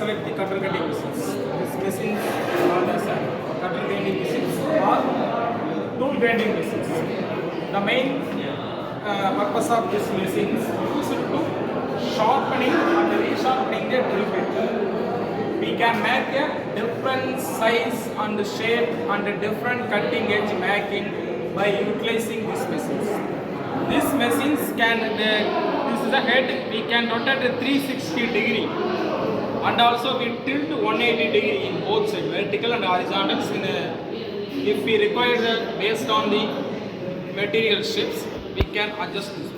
select the cutter cutting machines. These machines are called as cutter grinding machines or tool grinding machines. The main purpose of these machines used to sharpening and resharpening the drill bit. We can make a different size and shape and different cutting edge making by utilizing these machines. These machines can, this is a head, we can rotate a 360 degree and also we tilt 180 degree in both sides, vertical and horizontals. If we require based on the material shapes, we can adjust this.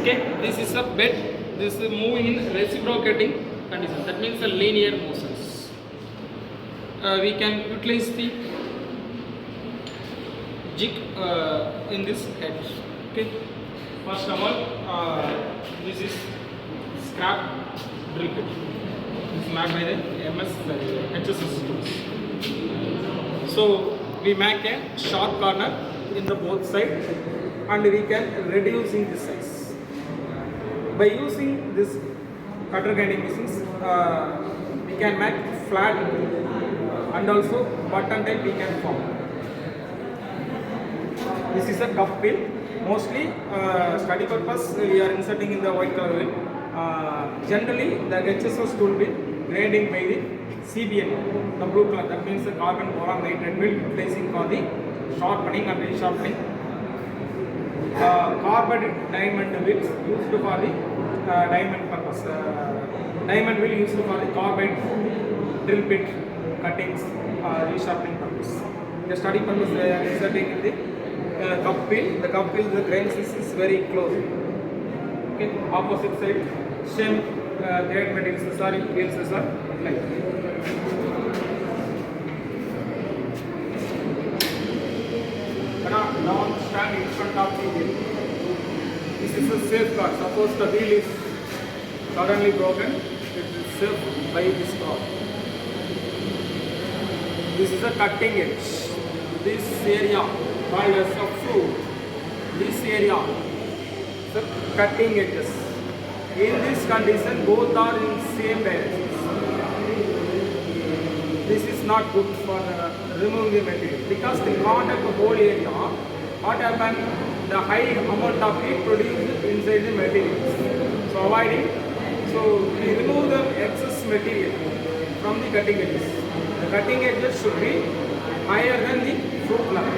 Okay, this is a bed, this is moving in reciprocating condition, that means a linear motions. We can utilize the jig in this head. Okay, first of all, this is scrap drill bit. This is made by the SNS Institutions. So we make a sharp corner in the both sides and we can reducing the size. By using this cutter grinding machines, we can make flat and also button type we can form. This is a cup wheel. Mostly study purpose we are inserting in the white color wheel. Generally the HSS tool will grinding by the CBN, the blue color, that means the carbon boron nitride will utilizing for the sharpening and resharpening. Carbon diamond will used for the diamond purpose. Diamond will used for the carbide drill bit cuttings, resharpening purpose. The study purpose they are inserting in the cup wheel. The cup wheel, the grain is very close. Okay, opposite side, same grade materials are wheels are like. Now stand in front of the wheel. This is a safeguard. Suppose the wheel is suddenly broken, it is safe by this rod. This is a cutting edge. This area called as a flute. This area, the cutting edges. In this condition, both are in same directions. This is not good for removing the material because the contact of the whole area, what happens? The high amount of heat produced inside the materials. So avoiding, so we remove the excess material from the cutting edges. The cutting edges should be higher than the flute level.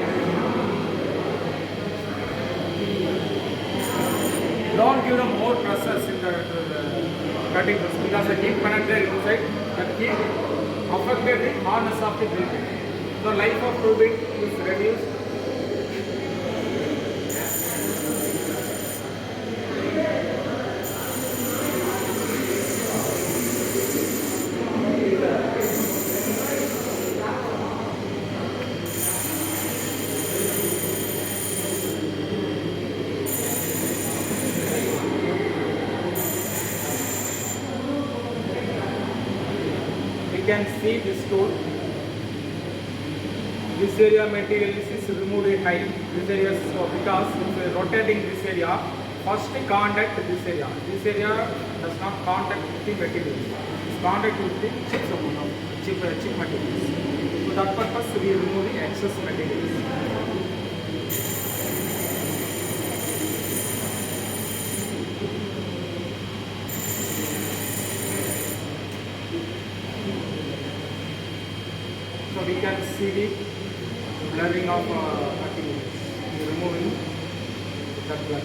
Don't give them more pressures in the cutting process because the heat penetrated inside, the heat affected the hardness of the drill bit. The life of drill bit is reduced. You can see this tool. This area material is removed at high. This area is because it's rotating this area. First contact this area. This area does not contact with the material. It's contact with the chip materials. So that purpose we remove the excess materials. So we can see the blurring of materials. Removing that blur.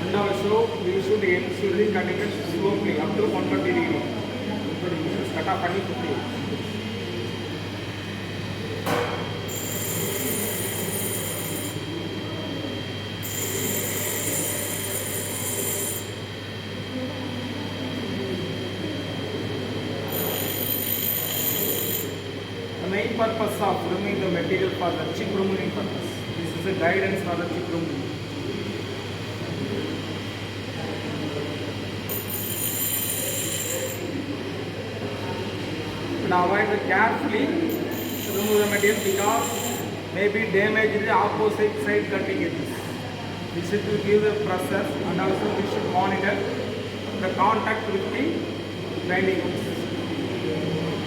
And also we should ensure the cutting edge slowly up to 130 degree. Cut off 50. The main purpose of removing the material for the chip removing purpose. This is a guidance for the chip removing. should avoid to carefully remove the material because maybe damage the opposite side cutting edges. We should give the pressure and also we should monitor the contact with the grinding edges.